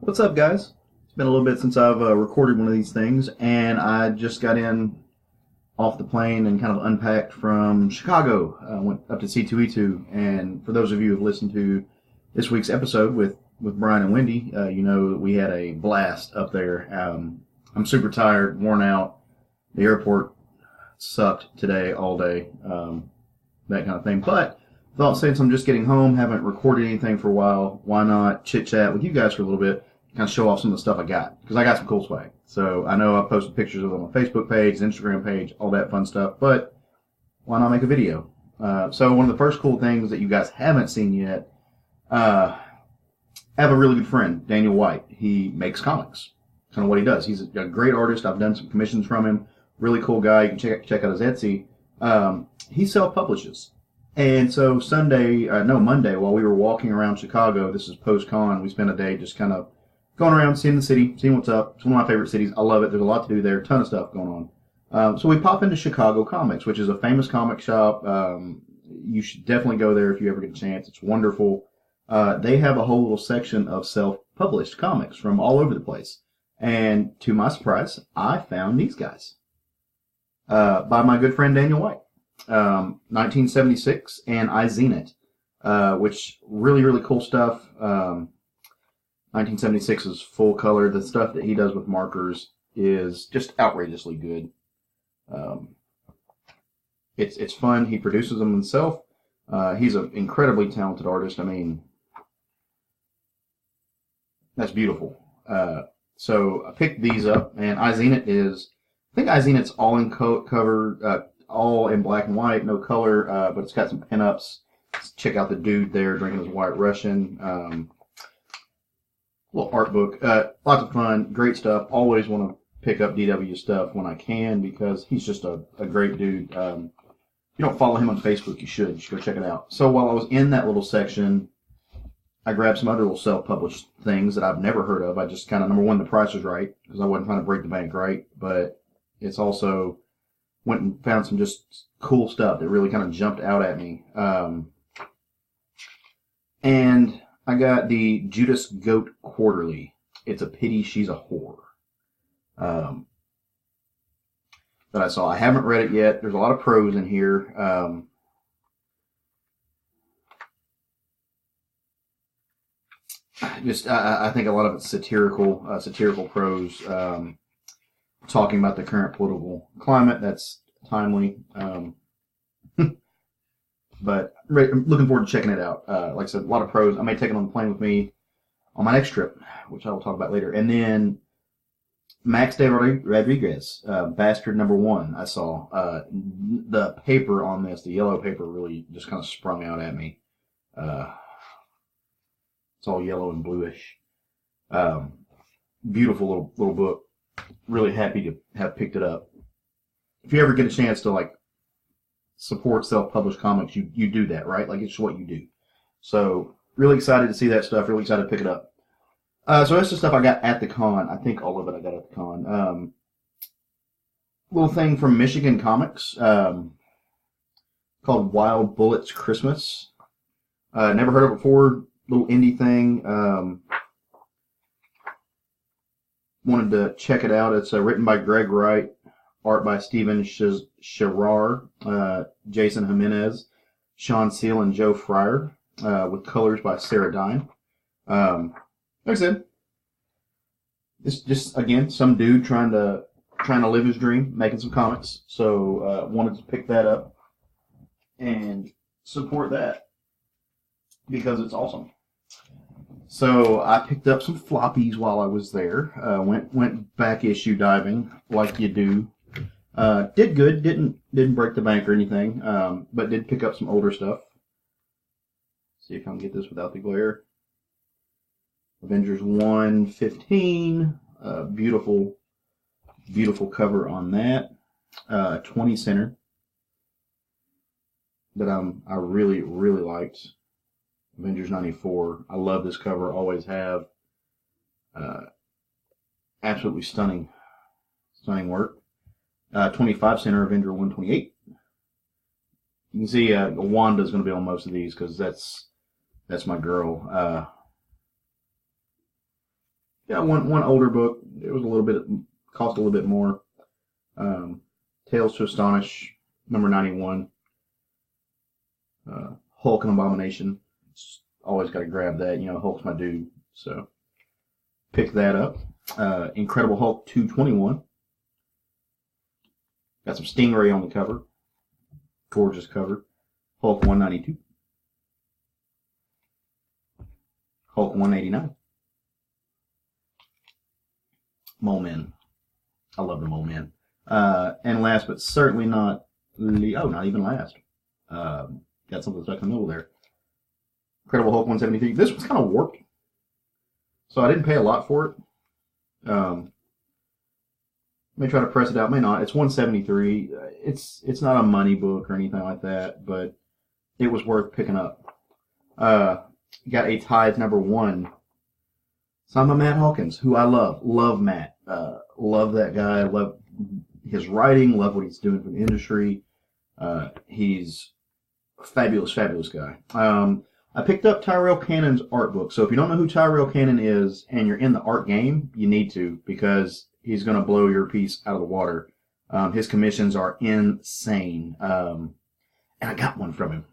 What's up, guys? It's been a little bit since I've recorded one of these things, and I just got in off the plane and kind of unpacked from Chicago. Went up to C2E2, and for those of you who've listened to this week's episode with Brian and Wendy, you know that we had a blast up there. I'm super tired, worn out. The airport sucked today, all day, that kind of thing. But thought since I'm just getting home, haven't recorded anything for a while, why not chit chat with you guys for a little bit, kind of show off some of the stuff I got, because I got some cool swag. So I know I posted pictures of it on my Facebook page, Instagram page, all that fun stuff, but why not make a video? So one of the first cool things that you guys haven't seen yet, I have a really good friend, Daniel White. He makes comics. Kind of what he does. He's a great artist. I've done some commissions from him. Really cool guy. You can check out his Etsy. He self-publishes. And so Monday, while we were walking around Chicago, this is post-con, we spent a day just kind of going around, seeing the city, seeing what's up. It's one of my favorite cities. I love it. There's a lot to do there. A ton of stuff going on. So we pop into Chicago Comics, which is a famous comic shop. You should definitely go there if you ever get a chance. It's wonderful. They have a whole little section of self-published comics from all over the place. And to my surprise, I found these guys by my good friend Daniel White. 1976 and I Zine It, which really, really cool stuff. 1976 is full color. The stuff that he does with markers is just outrageously good. It's fun. He produces them himself. He's an incredibly talented artist. I mean, that's beautiful. So I picked these up, and I Zine It is, I think I Zine It's all in cover, all in black and white, no color, but it's got some pinups. Check out the dude there drinking his White Russian. Little art book. Lots of fun, great stuff. Always want to pick up DW stuff when I can because he's just a great dude. If you don't follow him on Facebook, you should go check it out. So while I was in that little section, I grabbed some other little self-published things that I've never heard of. I just kind of, number one, the price was right because I wasn't trying to break the bank, right? But it's also went and found some just cool stuff that really kind of jumped out at me. And I got the Judas Goat Quarterly. It's a pity she's a whore. That I saw. I haven't read it yet. There's a lot of prose in here. I think a lot of it's satirical prose, talking about the current political climate. That's timely. But I'm looking forward to checking it out. Like I said, a lot of pros. I may take it on the plane with me on my next trip, which I will talk about later. And then Max de Rodriguez, Bastard #1, I saw. The paper on this, the yellow paper, really just kind of sprung out at me. It's all yellow and bluish. Beautiful little book. Really happy to have picked it up. If you ever get a chance to support self-published comics, you do that, right? Like, it's what you do. So, really excited to see that stuff. Really excited to pick it up. So that's the stuff I got at the con. I think all of it I got at the con. Little thing from Michigan Comics called Wild Bullets Christmas. Never heard of it before. Little indie thing. Wanted to check it out. It's written by Greg Wright. Art by Steven Sherrar, Jason Jimenez, Sean Seal, and Joe Fryer, with colors by Sarah Dine. Like I said, it's just, again, some dude trying to live his dream, making some comics. So wanted to pick that up and support that because it's awesome. So I picked up some floppies while I was there. Went back issue diving like you do. Did good. Didn't break the bank or anything. But did pick up some older stuff. See if I can get this without the glare. Avengers 115. Beautiful cover on that. 20 center that I really, really liked. Avengers 94. I love this cover. Always have. Absolutely stunning work. 25 center Avenger 128. You can see Wanda's going to be on most of these because that's my girl. Yeah, one older book. It was a little bit cost a little bit more. Um, Tales to Astonish, number 91. Hulk and Abomination. Always got to grab that. Hulk's my dude. So pick that up. Incredible Hulk 221. Got some Stingray on the cover. Gorgeous cover. Hulk 192. Hulk 189. Mole Men. I love the Mole Men. And last but certainly not not even last. Got something stuck in the middle there. Incredible Hulk 173. This was kind of warped, so I didn't pay a lot for it. May try to press it out, may not. It's 173. It's not a money book or anything like that, but it was worth picking up. Got a Tithe number 1. Signed by Matt Hawkins, who I love. Love Matt. Love that guy. Love his writing. Love what he's doing for the industry. He's a fabulous, fabulous guy. I picked up Tyrell Cannon's art book. So if you don't know who Tyrell Cannon is and you're in the art game, you need to, because he's going to blow your piece out of the water. His commissions are insane. And I got one from him,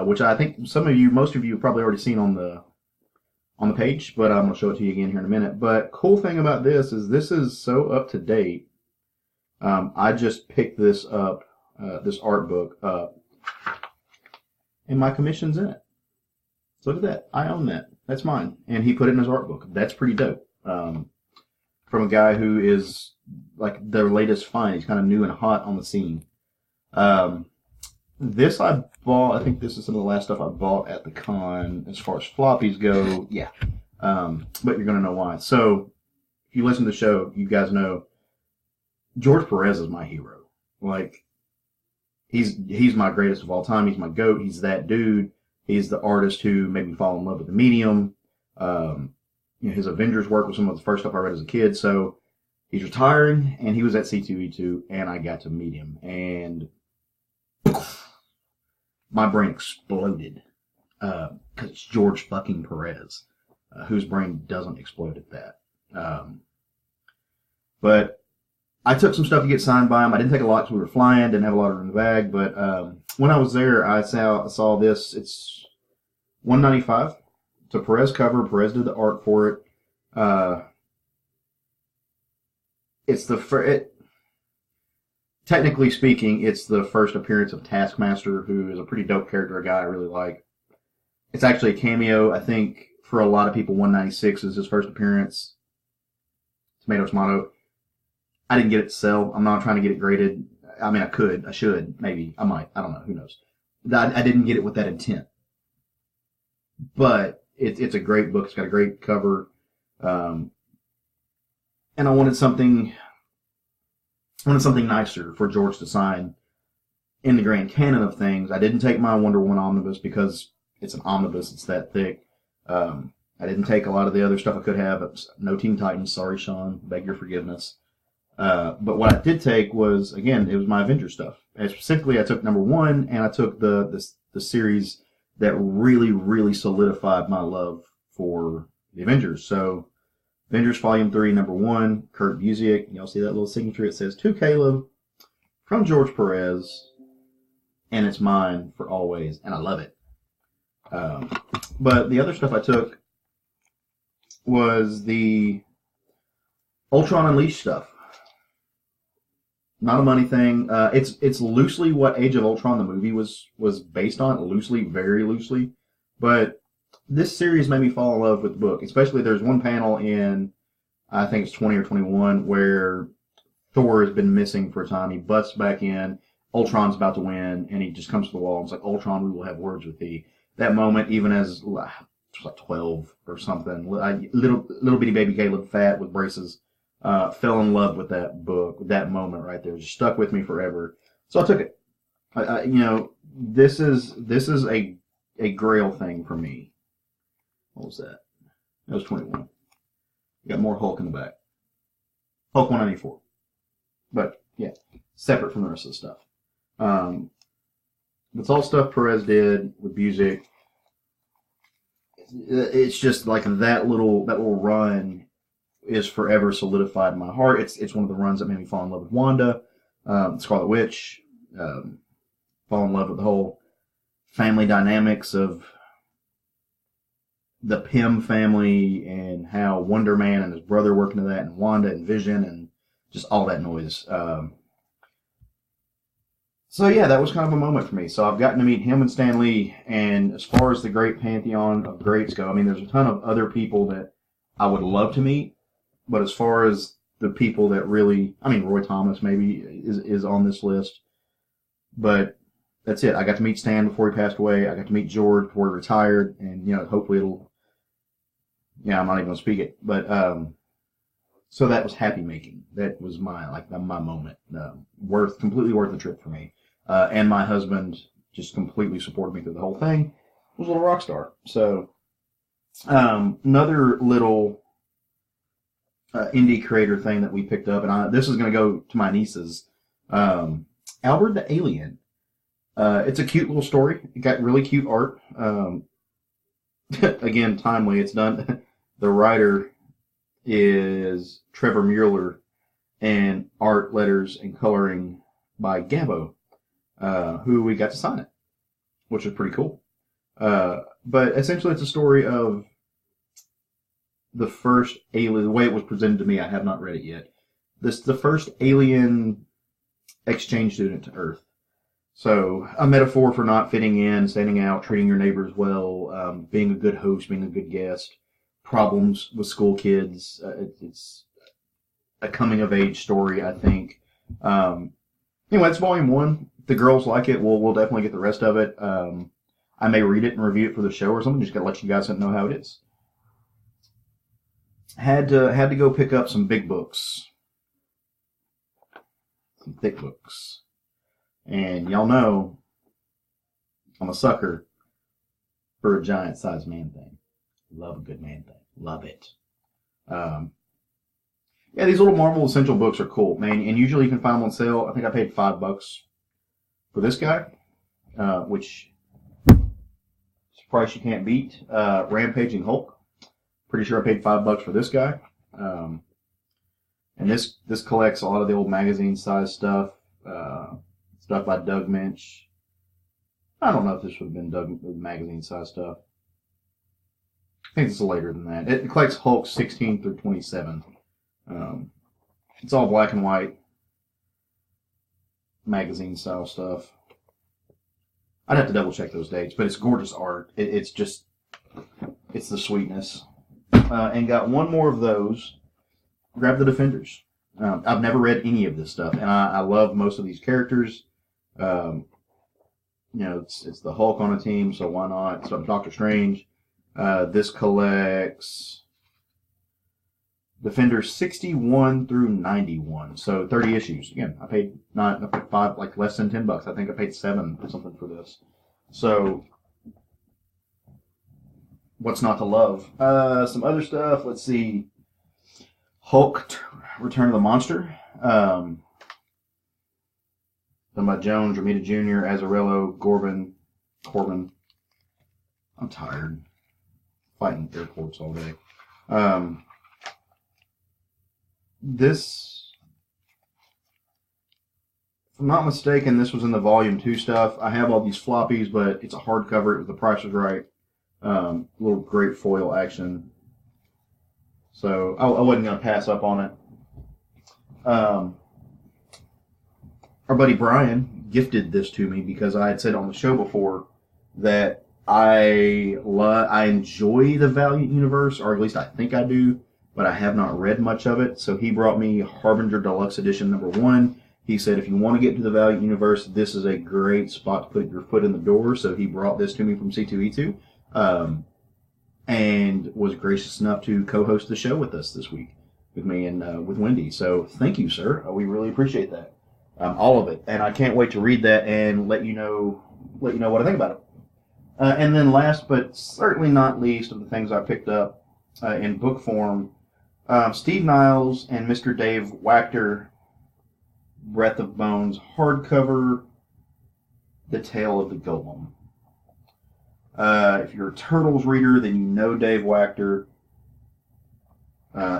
which I think most of you have probably already seen on the page, but I'm going to show it to you again here in a minute. But cool thing about this is so up to date. I just picked this up, this art book up, and my commission's in it. So look at that. I own that. That's mine. And he put it in his art book. That's pretty dope. From a guy who is like their latest find. He's kind of new and hot on the scene. This I bought. I think this is some of the last stuff I bought at the con as far as floppies go. Yeah. But you're going to know why. So if you listen to the show, you guys know George Perez is my hero. Like, he's my greatest of all time. He's my GOAT. He's that dude. He's the artist who made me fall in love with the medium. His Avengers work was some of the first stuff I read as a kid. So he's retiring, and he was at C2E2, and I got to meet him. And my brain exploded. Because it's George fucking Perez, whose brain doesn't explode at that. But I took some stuff to get signed by him. I didn't take a lot because we were flying, didn't have a lot of room in the bag. But when I was there, I saw this. It's $195. It's a Perez cover. Perez did the art for it. Technically speaking, it's the first appearance of Taskmaster, who is a pretty dope character, a guy I really like. It's actually a cameo. I think for a lot of people, 196 is his first appearance. Tomato, tomato. I didn't get it to sell. I'm not trying to get it graded. I mean, I could. I should. Maybe. I might. I don't know. Who knows? I didn't get it with that intent. But it's a great book. It's got a great cover. And I wanted something nicer for George to sign in the grand canon of things. I didn't take my Wonder Woman omnibus because it's an omnibus. It's that thick. I didn't take a lot of the other stuff I could have. No Teen Titans. Sorry, Sean. Beg your forgiveness. But what I did take was, again, it was my Avengers stuff. And specifically, I took number 1, and I took the series that really, really solidified my love for the Avengers. So, Avengers Volume 3, number 1, Kurt Busiek. Y'all see that little signature? It says, "To Caleb, from George Perez, and it's mine for always." And I love it. But the other stuff I took was the Ultron Unleashed stuff. Not a money thing. It's loosely what Age of Ultron the movie was based on. Loosely, very loosely. But this series made me fall in love with the book. Especially there's one panel in, I think it's 20 or 21, where Thor has been missing for a time. He busts back in. Ultron's about to win, and he just comes to the wall and it's like, "Ultron, we will have words with thee." That moment, even as like 12 or something, little bitty baby Caleb, fat with braces, fell in love with that book, that moment right there. Just stuck with me forever. So I took it. This is a grail thing for me. What was that? That was 21. You got more Hulk in the back. Hulk 194. But yeah, separate from the rest of the stuff. It's all stuff Perez did with Busiek. It's just like that little run is forever solidified in my heart. It's one of the runs that made me fall in love with Wanda, Scarlet Witch, fall in love with the whole family dynamics of the Pym family and how Wonder Man and his brother work into that, and Wanda and Vision and just all that noise. So yeah, that was kind of a moment for me. So I've gotten to meet him and Stan Lee, and as far as the great pantheon of greats go, I mean, there's a ton of other people that I would love to meet, but as far as the people that really, I mean, Roy Thomas maybe is on this list, but that's it. I got to meet Stan before he passed away. I got to meet George before he retired, and hopefully it'll. Yeah, I'm not even gonna speak it, but so that was happy making. That was my moment. Completely worth the trip for me. And my husband just completely supported me through the whole thing. Was a little rock star. So another little indie creator thing that we picked up, and this is going to go to my nieces. Albert the Alien. It's a cute little story. It got really cute art. Again, timely. It's done. The writer is Trevor Mueller, and art, letters, and coloring by Gabbo, who we got to sign it, which is pretty cool. But essentially, it's a story of the first alien. The way it was presented to me, I have not read it yet. The first alien exchange student to Earth. So a metaphor for not fitting in, standing out, treating your neighbors well, being a good host, being a good guest. Problems with school kids. It's a coming of age story, I think. Anyway, it's volume 1. If the girls like it, we'll definitely get the rest of it. I may read it and review it for the show or something. Just gotta let you guys know how it is. Had to go pick up some big books, some thick books, and y'all know I'm a sucker for a giant sized man thing. Love a good man thing. Love it. Yeah, these little Marvel Essential books are cool, man. And usually you can find them on sale. I think I paid $5 for this guy, which is a price you can't beat. Rampaging Hulk. Pretty sure I paid $5 for this guy. And this collects a lot of the old magazine size stuff. Stuff by Doug Minch. I don't know if this would have been Doug magazine size stuff. I think it's later than that. It collects Hulk 16 through 27. It's all black and white magazine style stuff. I'd have to double check those dates, but it's gorgeous art. It's the sweetness. And got one more of those. Grab the Defenders. I've never read any of this stuff, and I love most of these characters. It's the Hulk on a team, so why not? So Doctor Strange. This collects Defenders 61 through 91, so 30 issues. Again, I paid $5, like less than $10. I think I paid $7 or something for this. So, what's not to love? Some other stuff. Let's see. Hulk, Return of the Monster. Done by Jones, Romita Jr., Azzarello, Corbin. I'm tired. Fighting airports all day. This, if I'm not mistaken, this was in the Volume 2 stuff. I have all these floppies, but it's a hardcover. The price was right. Little great foil action. So I wasn't going to pass up on it. Our buddy Brian gifted this to me because I had said on the show before that I enjoy the Valiant universe, or at least I think I do, but I have not read much of it. So he brought me Harbinger Deluxe Edition #1. He said, if you want to get into the Valiant universe, this is a great spot to put your foot in the door. So he brought this to me from C2E2, and was gracious enough to co-host the show with us this week, with me and with Wendy. So thank you, sir. We really appreciate that, all of it, and I can't wait to read that and let you know what I think about it. And then last but certainly not least of the things I picked up in book form, Steve Niles and Mr. Dave Wachter, Breath of Bones hardcover, The Tale of the Golem. If you're a Turtles reader, then you know Dave Wachter.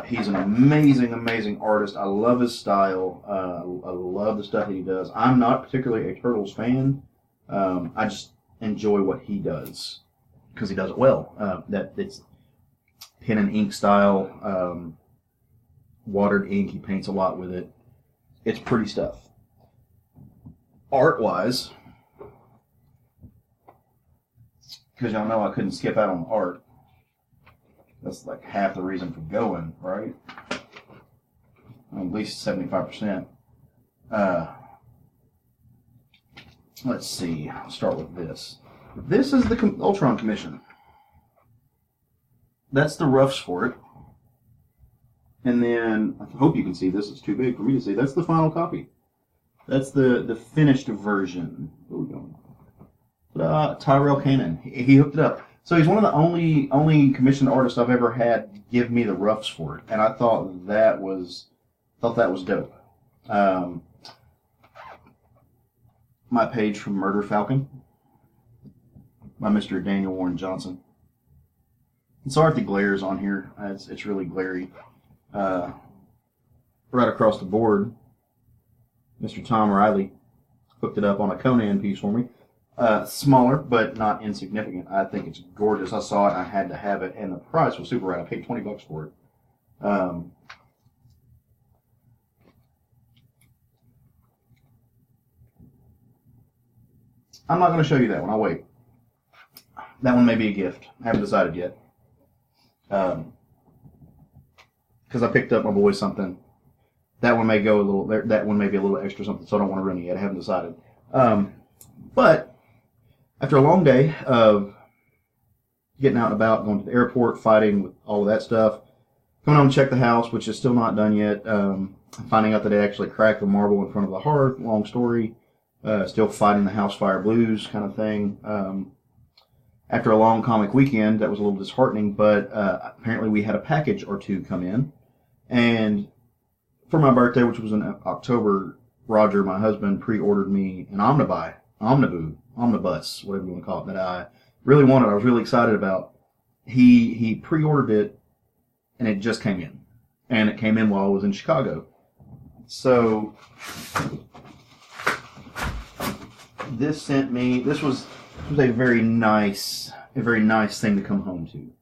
He's an amazing, amazing artist. I love his style. I love the stuff that he does. I'm not particularly a Turtles fan. I just enjoy what he does because he does it well. That it's pen and ink style, watered ink. He paints a lot with it. It's pretty stuff. Art-wise, because y'all know I couldn't skip out on the art. That's like half the reason for going, right? At least 75%. Let's see. I'll start with this. This is the Ultron Commission. That's the roughs for it. And then, I hope you can see this. It's too big for me to see. That's the final copy. That's the finished version. Where are we going? Tyrell Cannon. He hooked it up. So he's one of the only commissioned artists I've ever had give me the roughs for it, and I thought that was dope. My page from Murder Falcon by Mr. Daniel Warren Johnson. And sorry if the glare is on here. It's really glary. Right across the board, Mr. Tom Riley hooked it up on a Conan piece for me. Smaller, but not insignificant. I think it's gorgeous. I saw it, and I had to have it, and the price was super right. I paid $20 for it. I'm not going to show you that one. I'll wait. That one may be a gift. I haven't decided yet. Because I picked up my boy something. That one may go a little. That one may be a little extra something, so I don't want to ruin it yet. I haven't decided. But after a long day of getting out and about, going to the airport, fighting with all of that stuff, coming home to check the house, which is still not done yet, finding out that they actually cracked the marble in front of the hearth, long story, still fighting the house fire blues kind of thing. After a long comic weekend, that was a little disheartening, but apparently we had a package or two come in. And for my birthday, which was in October, Roger, my husband, pre-ordered me an omnibus, whatever you want to call it, that I really wanted. I was really excited about. He pre-ordered it, and it just came in. And it came in while I was in Chicago. So this was a very nice thing to come home to.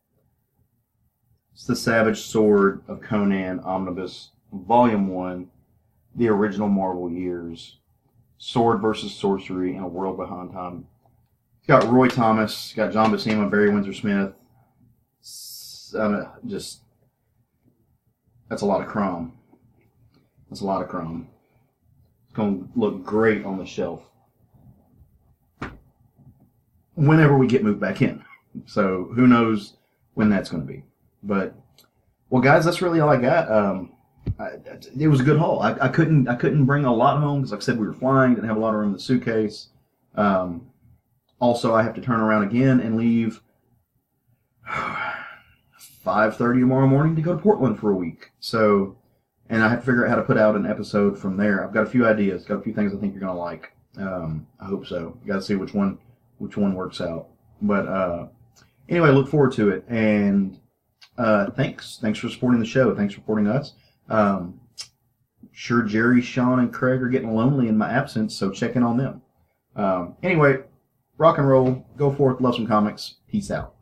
It's the Savage Sword of Conan Omnibus, Volume 1, the original Marvel years. Sword versus Sorcery in a World Behind Time. It's got Roy Thomas, it's got John Buscema, Barry Windsor Smith. That's a lot of chrome. That's a lot of chrome. It's going to look great on the shelf whenever we get moved back in. So who knows when that's going to be. But, well, guys, that's really all I got. It was a good haul. I couldn't bring a lot home because, like I said, we were flying, didn't have a lot of room in the suitcase. Also, I have to turn around again and leave 5:30 tomorrow morning to go to Portland for a week. So, and I have to figure out how to put out an episode from there. I've got a few ideas, got a few things I think you're gonna like. I hope so. Got to see which one works out. But anyway, look forward to it. And thanks for supporting the show. Thanks for supporting us. Sure, Jerry, Sean, and Craig are getting lonely in my absence, so check in on them. Anyway, rock and roll. Go forth. Love some comics. Peace out.